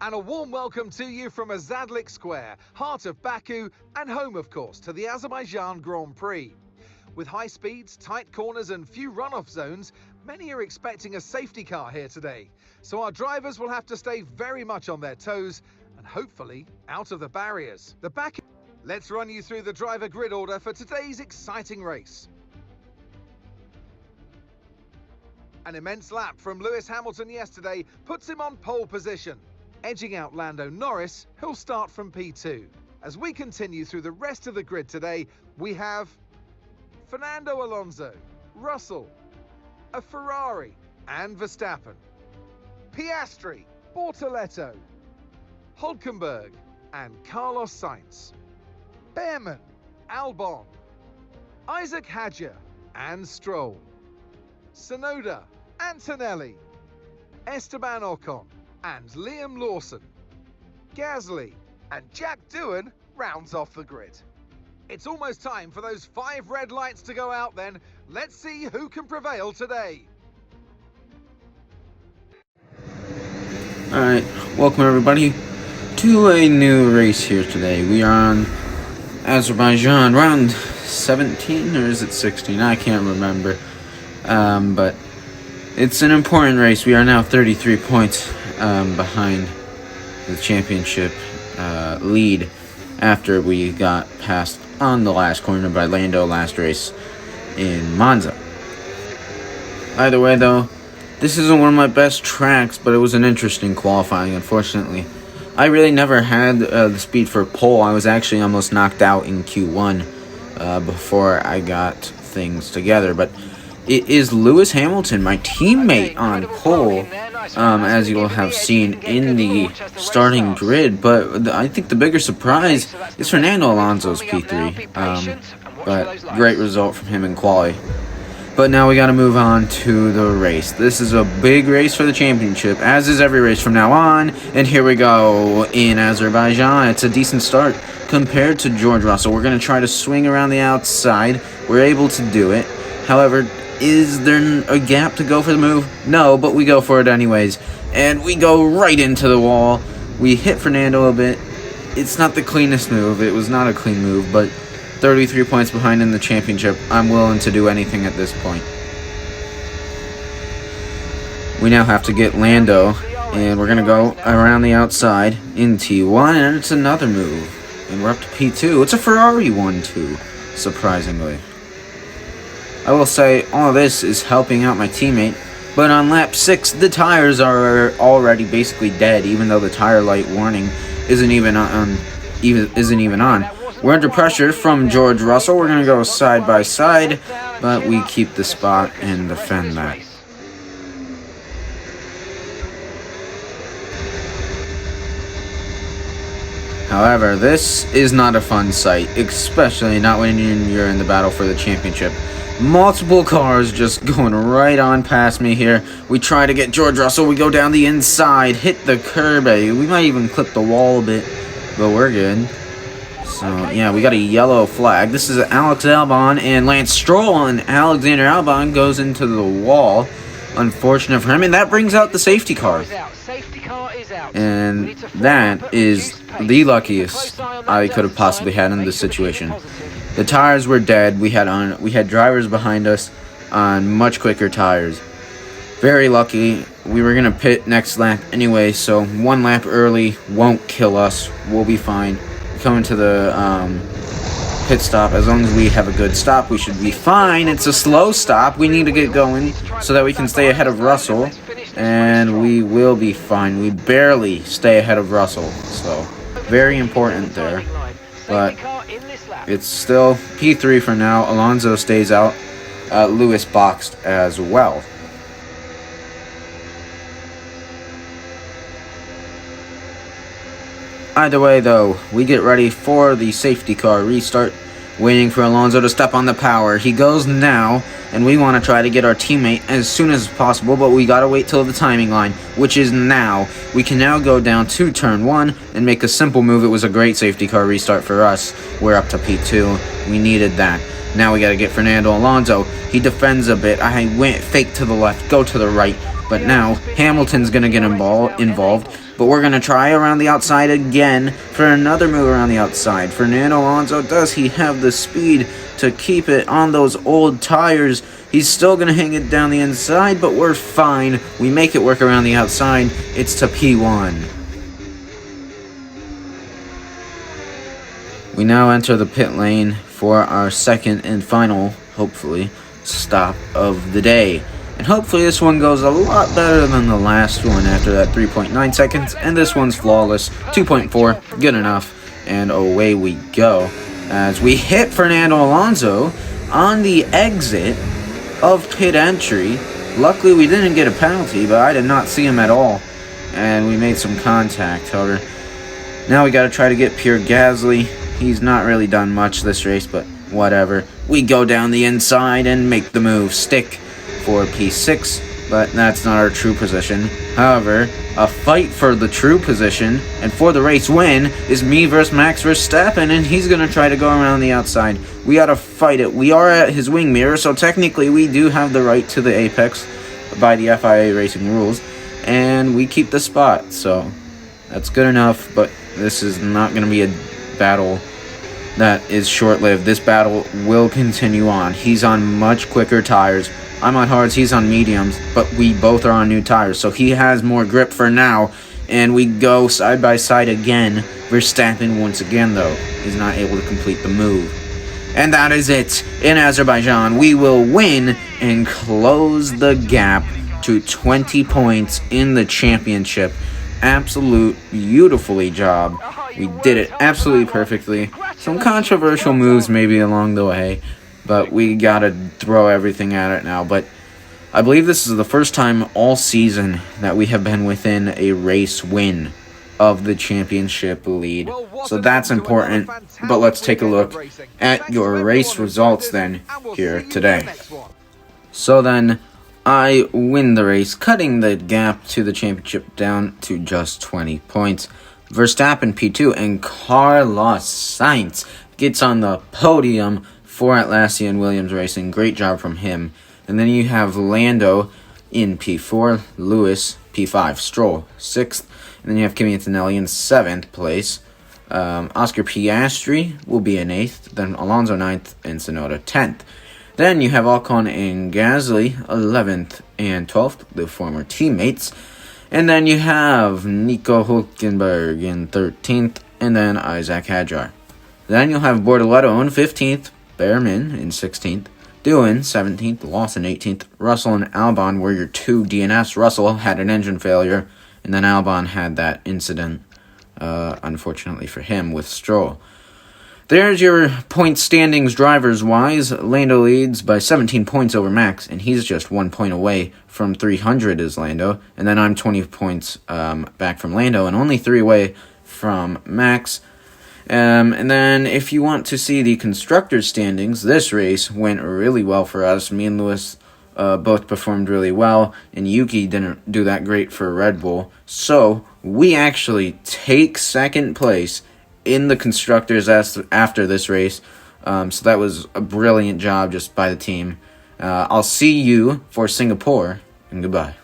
And a warm welcome to you from Azadlik Square, heart of Baku and home, of course, to the Azerbaijan Grand Prix. With high speeds, tight corners and few runoff zones, many are expecting a safety car here today. So our drivers will have to stay very much on their toes and hopefully out of the barriers. Let's run you through the driver grid order for today's exciting race. An immense lap from Lewis Hamilton yesterday puts him on pole position. Edging out Lando Norris, who'll start from P2. As we continue through the rest of the grid today, we have Fernando Alonso, Russell, a Ferrari and Verstappen, Piastri, Bortoleto, Hülkenberg and Carlos Sainz, Behrman, Albon, Isaac Hadjar and Stroll, Tsunoda, Antonelli, Esteban Ocon and Liam Lawson. Gasly and Jack Doohan rounds off the grid. It's almost time for those 5 red lights to go out then. Let's see who can prevail today. Alright, welcome everybody to a new race here today. We are on Azerbaijan, round 17, or is it 16? I can't remember. But it's an important race. We are now 33 points behind the championship lead after we got passed on the last corner by Lando last race in Monza. Either way though, this isn't one of my best tracks, but it was an interesting qualifying. Unfortunately, I really never had the speed for pole. I was actually almost knocked out in Q1 before I got things together, but it is Lewis Hamilton, my teammate, on pole, as you'll have seen in the starting grid. But I think the bigger surprise is Fernando Alonso's P3. But great result from him in quali. But now we got to move on to the race. This is a big race for the championship, as is every race from now on. And here we go in Azerbaijan. It's a decent start compared to George Russell. We're going to try to swing around the outside. We're able to do it. However, is there a gap to go for the move? No, but we go for it anyways. And we go right into the wall. We hit Fernando a bit. It's not the cleanest move. It was not a clean move, but 33 points behind in the championship. I'm willing to do anything at this point. We now have to get Lando, and we're going to go around the outside in T1, and it's another move. And we're up to P2. It's a Ferrari 1-2, surprisingly. I will say all of this is helping out my teammate, but on lap 6 the tires are already basically dead, even though the tire light warning isn't even on. We're under pressure from George Russell. We're gonna go side by side, but we keep the spot and defend that. However, this is not a fun sight, especially not when you're in the battle for the championship. Multiple cars just going right on past me here. We try to get George Russell. We go down the inside, hit the curb. We might even clip the wall a bit, but we're good. So, yeah, we got a yellow flag. This is Alex Albon and Lance Stroll, and Alexander Albon goes into the wall. Unfortunate for him, and that brings out the safety car. And that is the luckiest I could have possibly had in this situation. The tires were dead. We had drivers behind us on much quicker tires. Very lucky. We were gonna pit next lap anyway, so 1 lap early won't kill us. We'll be fine. Coming to the pit stop. As long as we have a good stop, we should be fine. It's a slow stop. We need to get going so that we can stay ahead of Russell, and we will be fine. We barely stay ahead of Russell, so very important there. But it's still P3 for now. Alonso stays out. Lewis boxed as well. Either way, though, we get ready for the safety car restart, waiting for Alonso to step on the power. He goes now, and we want to try to get our teammate as soon as possible, but we gotta wait till the timing line, which is now. We can now go down to turn 1 and make a simple move. It was a great safety car restart for us. We're up to P2. We needed that. Now we gotta get Fernando Alonso. He defends a bit. I went fake to the left, go to the right, but now Hamilton's gonna get involved. But we're going to try around the outside again for another move around the outside. Fernando Alonso, does he have the speed to keep it on those old tires? He's still going to hang it down the inside, but we're fine. We make it work around the outside. It's to P1. We now enter the pit lane for our second and final, hopefully, stop of the day. And hopefully this one goes a lot better than the last one after that 3.9 seconds. And this one's flawless, 2.4, good enough. And away we go as we hit Fernando Alonso on the exit of pit entry. Luckily we didn't get a penalty, but I did not see him at all. And we made some contact, however. Now we got to try to get Pierre Gasly. He's not really done much this race, but whatever. We go down the inside and make the move stick for P6, but that's not our true position. However, a fight for the true position and for the race win is me versus Max Verstappen, and he's going to try to go around the outside. We got to fight it. We are at his wing mirror, so technically we do have the right to the apex by the FIA racing rules, and we keep the spot, so that's good enough. But this is not going to be a battle that is short-lived. This battle will continue on. He's on much quicker tires. I'm on hards, he's on mediums, but we both are on new tires, so he has more grip for now, and we go side by side again. Verstappen once again, though, is not able to complete the move. And that is it. In Azerbaijan, we will win and close the gap to 20 points in the championship. Absolute beautifully job. We did it absolutely perfectly. Some controversial moves maybe along the way, but we gotta throw everything at it now. But I believe this is the first time all season that we have been within a race win of the championship lead. So that's important. But let's take a look at your race results then here today. So then, I win the race, cutting the gap to the championship down to just 20 points. Verstappen P2 and Carlos Sainz gets on the podium for Atlassian Williams Racing. Great job from him. And then you have Lando in P4, Lewis P5, Stroll 6th, and then you have Kimi Antonelli in 7th place. Oscar Piastri will be in 8th, then Alonso 9th, and Tsunoda 10th. Then you have Ocon and Gasly 11th and 12th, the former teammates. And then you have Nico Hülkenberg in 13th, and then Isaac Hadjar. Then you'll have Bortoletto in 15th, Behrman in 16th, Doohan 17th, Lawson 18th, Russell and Albon were your two DNFs. Russell had an engine failure, and then Albon had that incident, unfortunately for him, with Stroll. There's your point standings drivers-wise. Lando leads by 17 points over Max, and he's just 1 point away from 300 is Lando. And then I'm 20 points back from Lando and only 3 away from Max. And then if you want to see the constructors' standings, this race went really well for us. Me and Lewis both performed really well, and Yuki didn't do that great for Red Bull. So we actually take second place in the constructors after this race. So that was a brilliant job just by the team. I'll see you for Singapore, and goodbye.